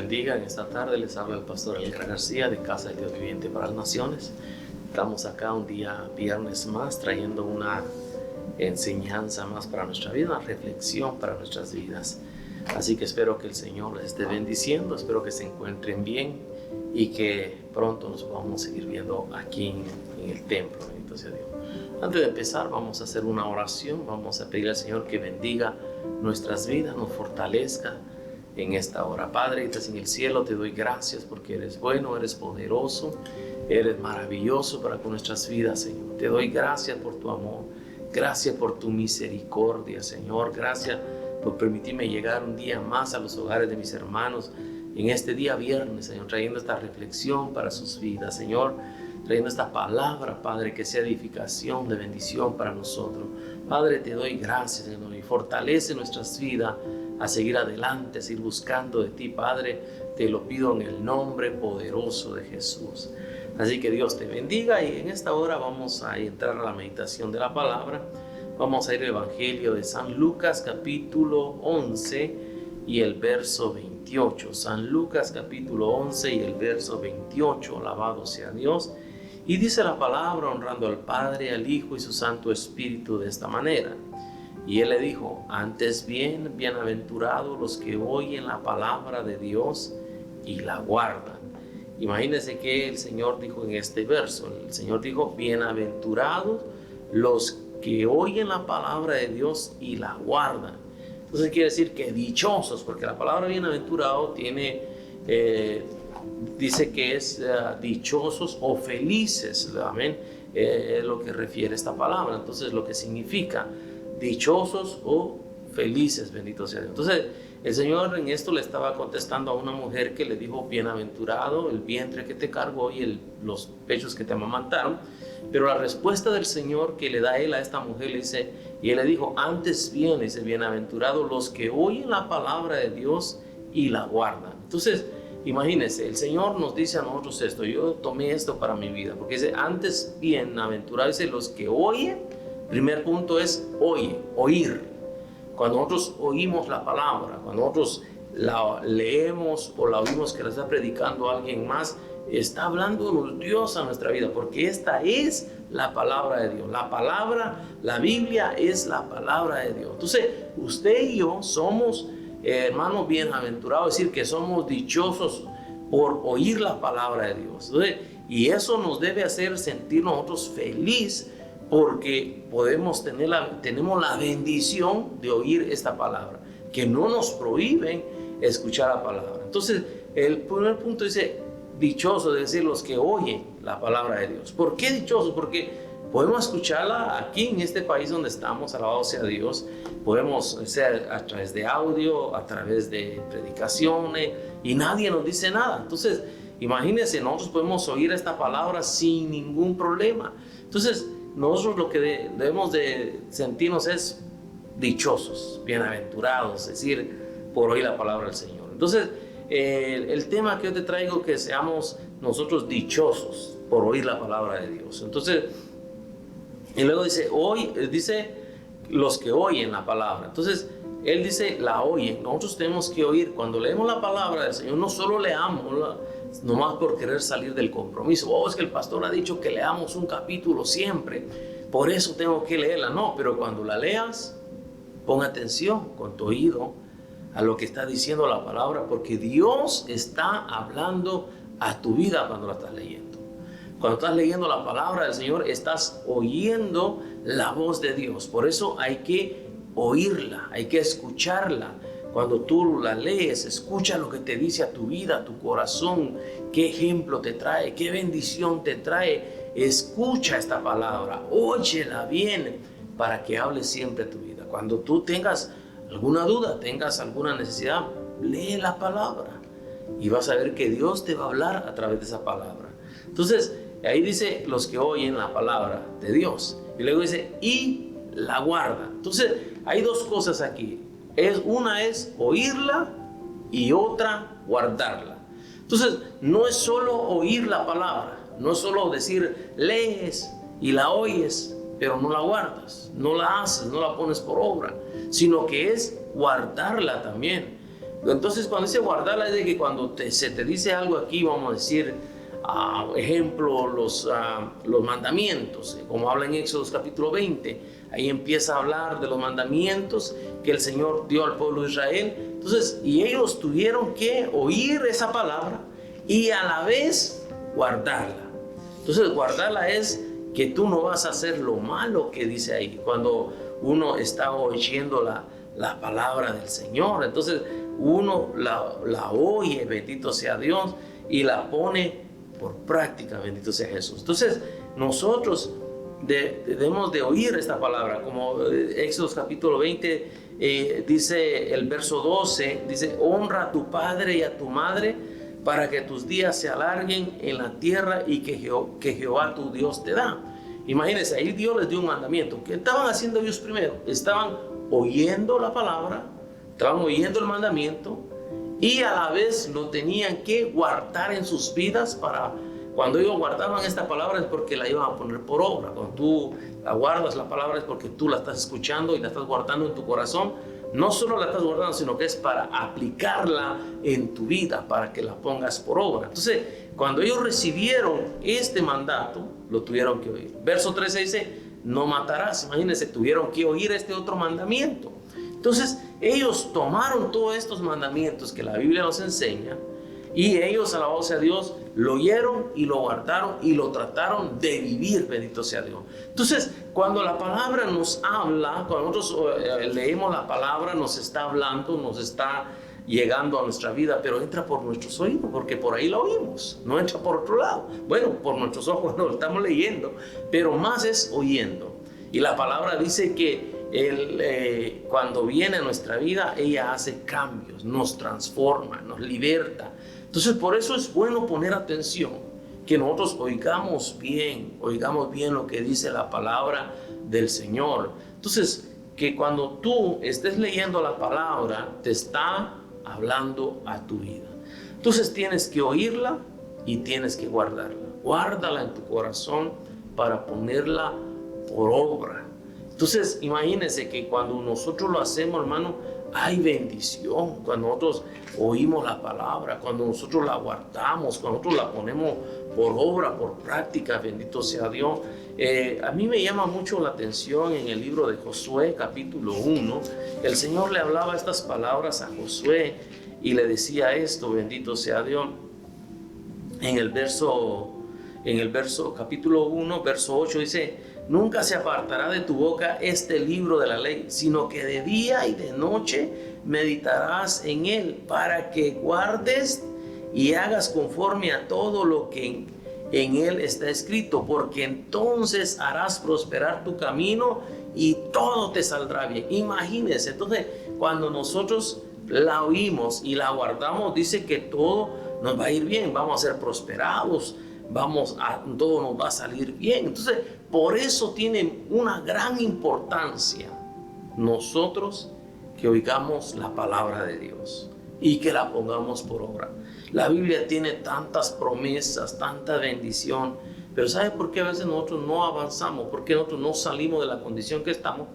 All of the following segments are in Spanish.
bendiga. En esta tarde les habla el pastor Elgar García de Casa de Dios Viviente para las Naciones. Estamos acá un día viernes más trayendo una enseñanza más para nuestra vida, una reflexión para nuestras vidas. Así que espero que el Señor les esté bendiciendo, espero que se encuentren bien y que pronto nos podamos seguir viendo aquí en el templo. Bendito sea Dios. Antes de empezar vamos a hacer una oración, vamos a pedir al Señor que bendiga nuestras vidas, nos fortalezca en esta hora. Padre que estás en el cielo, te doy gracias porque eres bueno, eres poderoso, eres maravilloso para con nuestras vidas, Señor. Te doy gracias por tu amor, gracias por tu misericordia, Señor. Gracias por permitirme llegar un día más a los hogares de mis hermanos en este día viernes, Señor, trayendo esta reflexión para sus vidas, Señor, trayendo esta palabra, Padre, que sea edificación, de bendición para nosotros. Padre, te doy gracias, Señor, y fortalece nuestras vidas a seguir adelante, a seguir buscando de ti, Padre. Te lo pido en el nombre poderoso de Jesús. Así que Dios te bendiga, y en esta hora vamos a entrar a la meditación de la palabra. Vamos a ir al Evangelio de San Lucas, capítulo 11 y el verso 28. San Lucas, capítulo 11 y el verso 28. Alabado sea Dios. Y dice la palabra, honrando al Padre, al Hijo y su Santo Espíritu de esta manera. Y él le dijo: antes bien, bienaventurados los que oyen la palabra de Dios y la guardan. Imagínense que el Señor dijo en este verso. El Señor dijo: bienaventurados los que oyen la palabra de Dios y la guardan. Entonces quiere decir que dichosos, porque la palabra bienaventurado tiene, dice que es dichosos o felices, amén, es lo que refiere esta palabra. Entonces lo que significa dichosos o felices, bendito sea Dios. Entonces el Señor en esto le estaba contestando a una mujer que le dijo: bienaventurado el vientre que te cargó y los pechos que te amamantaron. Pero la respuesta del Señor que le da él a esta mujer, le dice, y él le dijo: antes bien, dice, bienaventurados los que oyen la palabra de Dios y la guardan. Entonces imagínense, el Señor nos dice a nosotros esto. Yo tomé esto para mi vida, porque dice: antes bienaventurados, dice, los que oyen. Primer punto es oír. Cuando nosotros oímos la palabra, cuando nosotros la leemos o la oímos que la está predicando alguien más, está hablando Dios a nuestra vida, porque esta es la palabra de Dios. La palabra, la Biblia es la palabra de Dios. Entonces usted y yo somos hermanos bienaventurados, es decir, que somos dichosos por oír la palabra de Dios. Entonces, y eso nos debe hacer sentir nosotros felices, porque tenemos la bendición de oír esta palabra, que no nos prohíben escuchar la palabra. Entonces el primer punto dice: dichosos, es decir, los que oyen la palabra de Dios. ¿Por qué dichosos? Porque podemos escucharla aquí en este país donde estamos, alabado sea Dios. Podemos ser a través de audio, a través de predicaciones, y nadie nos dice nada. Entonces imagínense, nosotros podemos oír esta palabra sin ningún problema. Entonces nosotros lo que debemos de sentirnos es dichosos, bienaventurados, es decir, por oír la palabra del Señor. Entonces el tema que yo te traigo, que seamos nosotros dichosos por oír la palabra de Dios. Entonces, y luego dice, dice los que oyen la palabra. Entonces él dice: la oyen. Nosotros tenemos que oír. Cuando leemos la palabra del Señor, no solo leamos nomás por querer salir del compromiso. Es que el pastor ha dicho que leamos un capítulo siempre, por eso tengo que leerla. No, pero cuando la leas, pon atención con tu oído a lo que está diciendo la palabra, porque Dios está hablando a tu vida cuando la estás leyendo. Cuando estás leyendo la palabra del Señor, estás oyendo la voz de Dios. Por eso hay que oírla, hay que escucharla. Cuando tú la lees, escucha lo que te dice a tu vida, a tu corazón, qué ejemplo te trae, qué bendición te trae. Escucha esta palabra, óyela bien, para que hable siempre a tu vida. Cuando tú tengas alguna duda, tengas alguna necesidad, lee la palabra y vas a ver que Dios te va a hablar a través de esa palabra. Entonces ahí dice: los que oyen la palabra de Dios, y luego dice: y la guardan. Entonces hay dos cosas aquí. Una es oírla y otra guardarla. Entonces no es solo oír la palabra, no es solo decir lees y la oyes, pero no la guardas, no la haces, no la pones por obra, sino que es guardarla también. Entonces, cuando dice guardarla, es de que cuando se te dice algo aquí, vamos a decir, ejemplo, los mandamientos, como habla en Éxodo capítulo 20, ahí empieza a hablar de los mandamientos que el Señor dio al pueblo de Israel. Entonces, y ellos tuvieron que oír esa palabra y a la vez guardarla. Entonces, guardarla es que tú no vas a hacer lo malo que dice ahí. Cuando uno está oyendo la palabra del Señor, entonces uno la oye, bendito sea Dios, y la pone por práctica, bendito sea Jesús. Entonces, nosotros debemos de oír esta palabra, como Éxodo capítulo 20, dice el verso 12, dice, honra a tu padre y a tu madre para que tus días se alarguen en la tierra y que Jehová tu Dios te da. Imagínense, ahí Dios les dio un mandamiento. ¿Qué estaban haciendo ellos primero? Estaban oyendo la palabra, estaban oyendo el mandamiento, y a la vez lo tenían que guardar en sus vidas. Para cuando ellos guardaban esta palabra es porque la iban a poner por obra. Cuando tú la guardas la palabra es porque tú la estás escuchando y la estás guardando en tu corazón. No solo la estás guardando, sino que es para aplicarla en tu vida, para que la pongas por obra. Entonces, cuando ellos recibieron este mandato, lo tuvieron que oír. Verso 13 dice, no matarás. Imagínense, tuvieron que oír este otro mandamiento. Entonces, ellos tomaron todos estos mandamientos que la Biblia nos enseña, y ellos, alabado sea Dios, lo oyeron y lo guardaron y lo trataron de vivir, bendito sea Dios. Entonces, cuando la palabra nos habla, cuando nosotros leemos la palabra, nos está hablando, nos está llegando a nuestra vida, pero entra por nuestros oídos, porque por ahí la oímos, no entra por otro lado. Bueno, por nuestros ojos no lo estamos leyendo, pero más es oyendo. Y la palabra dice que cuando viene a nuestra vida, ella hace cambios, nos transforma, nos liberta. Entonces, por eso es bueno poner atención, que nosotros oigamos bien lo que dice la palabra del Señor. Entonces, que cuando tú estés leyendo la palabra, te está hablando a tu vida. Entonces, tienes que oírla y tienes que guardarla. Guárdala en tu corazón para ponerla por obra. Entonces, imagínense que cuando nosotros lo hacemos, hermano, hay bendición. Cuando nosotros oímos la palabra, cuando nosotros la guardamos, cuando nosotros la ponemos por obra, por práctica, bendito sea Dios. A mí me llama mucho la atención en el libro de Josué, capítulo 1. El Señor le hablaba estas palabras a Josué y le decía esto, bendito sea Dios. En el verso capítulo 1, verso 8 dice, nunca se apartará de tu boca este libro de la ley, sino que de día y de noche meditarás en él, para que guardes y hagas conforme a todo lo que en él está escrito, porque entonces harás prosperar tu camino y todo te saldrá bien. Imagínense, entonces cuando nosotros la oímos y la guardamos, dice que todo nos va a ir bien, vamos a ser prosperados, todo nos va a salir bien. Entonces, por eso tiene una gran importancia nosotros que oigamos la palabra de Dios y que la pongamos por obra. La Biblia tiene tantas promesas, tanta bendición, pero ¿sabe por qué a veces nosotros no avanzamos? ¿Por qué nosotros no salimos de la condición que estamos?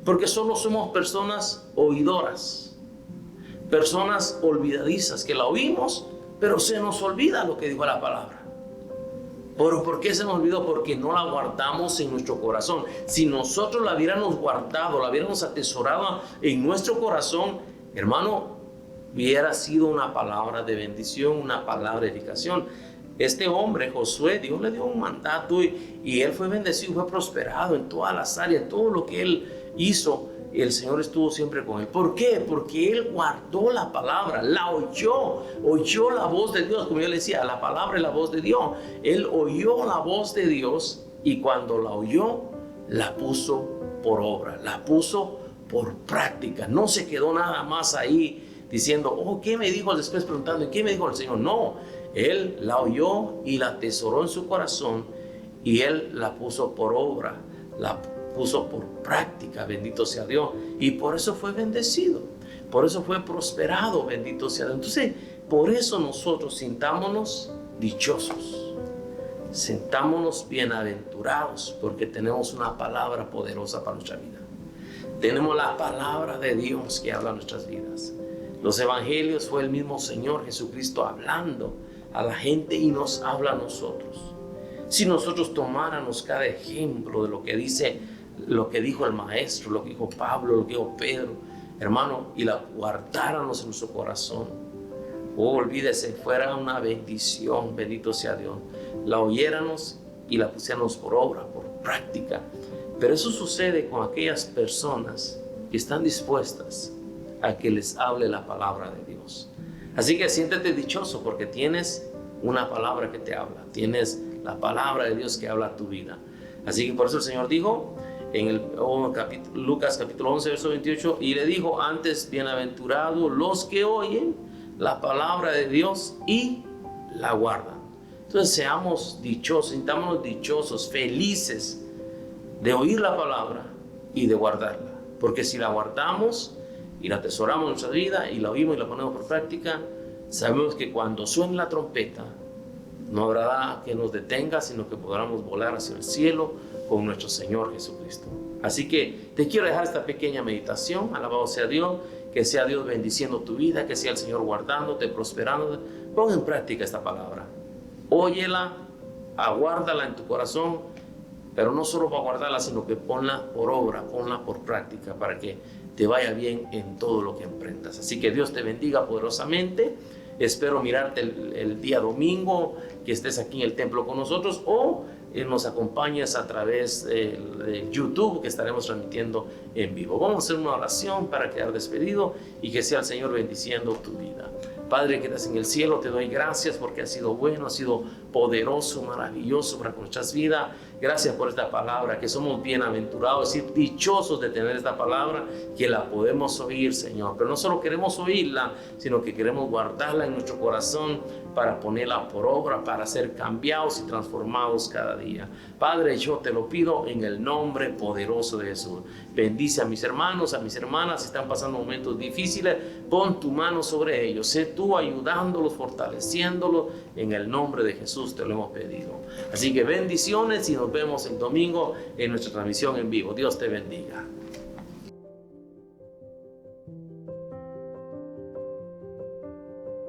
Porque solo somos personas oidoras, personas olvidadizas, que la oímos, pero se nos olvida lo que dijo la palabra. ¿Pero por qué se nos olvidó? Porque no la guardamos en nuestro corazón. Si nosotros la hubiéramos guardado, la hubiéramos atesorado en nuestro corazón, hermano, hubiera sido una palabra de bendición, una palabra de edificación. Este hombre, Josué, Dios le dio un mandato y él fue bendecido, fue prosperado en todas las áreas, todo lo que él hizo. El Señor estuvo siempre con él. ¿Por qué? Porque él guardó la palabra, la oyó la voz de Dios. Como yo le decía, la palabra es la voz de Dios. Él oyó la voz de Dios y cuando la oyó, la puso por obra, la puso por práctica. No se quedó nada más ahí diciendo, ¿qué me dijo? Después preguntando, ¿qué me dijo el Señor? No, él la oyó y la atesoró en su corazón y él la puso por obra, la puso por práctica, bendito sea Dios, y por eso fue bendecido, por eso fue prosperado, bendito sea Dios. Entonces, por eso nosotros sintámonos dichosos, sintámonos bienaventurados, porque tenemos una palabra poderosa para nuestra vida. Tenemos la palabra de Dios que habla en nuestras vidas. Los evangelios fue el mismo Señor Jesucristo hablando a la gente y nos habla a nosotros. Si nosotros tomáramos cada ejemplo de lo que dice, lo que dijo el Maestro, lo que dijo Pablo, lo que dijo Pedro, hermano, y la guardáramos en nuestro corazón, olvídese, fuera una bendición, bendito sea Dios, la oyéramos y la pusiéramos por obra, por práctica. Pero eso sucede con aquellas personas que están dispuestas a que les hable la palabra de Dios. Así que siéntete dichoso porque tienes una palabra que te habla, tienes la palabra de Dios que habla a tu vida. Así que por eso el Señor dijo en Lucas capítulo 11, verso 28, y le dijo: antes bienaventurados los que oyen la palabra de Dios y la guardan. Entonces seamos dichosos, sintámonos dichosos, felices de oír la palabra y de guardarla. Porque si la guardamos y la atesoramos en nuestra vida y la oímos y la ponemos por práctica, sabemos que cuando suene la trompeta, no habrá nada que nos detenga, sino que podamos volar hacia el cielo con nuestro Señor Jesucristo. Así que te quiero dejar esta pequeña meditación. Alabado sea Dios, que sea Dios bendiciendo tu vida, que sea el Señor guardándote, prosperándote. Pon en práctica esta palabra. Óyela, aguárdala en tu corazón, pero no solo para guardarla, sino que ponla por obra, ponla por práctica, para que te vaya bien en todo lo que emprendas. Así que Dios te bendiga poderosamente. Espero mirarte el día domingo, que estés aquí en el templo con nosotros, o nos acompañes a través de YouTube, que estaremos transmitiendo en vivo. Vamos a hacer una oración para quedar despedido y que sea el Señor bendiciendo tu vida. Padre que estás en el cielo, te doy gracias porque has sido bueno, has sido poderoso, maravilloso para nuestras vidas. Gracias por esta palabra, que somos bienaventurados, es decir, dichosos de tener esta palabra, que la podemos oír, Señor. Pero no solo queremos oírla, sino que queremos guardarla en nuestro corazón para ponerla por obra, para ser cambiados y transformados cada día. Padre, yo te lo pido en el nombre poderoso de Jesús. Bendice a mis hermanos, a mis hermanas, si están pasando momentos difíciles, pon tu mano sobre ellos. Sé tú ayudándolos, fortaleciéndolos. En el nombre de Jesús te lo hemos pedido. Así que bendiciones y nos vemos el domingo en nuestra transmisión en vivo. Dios te bendiga.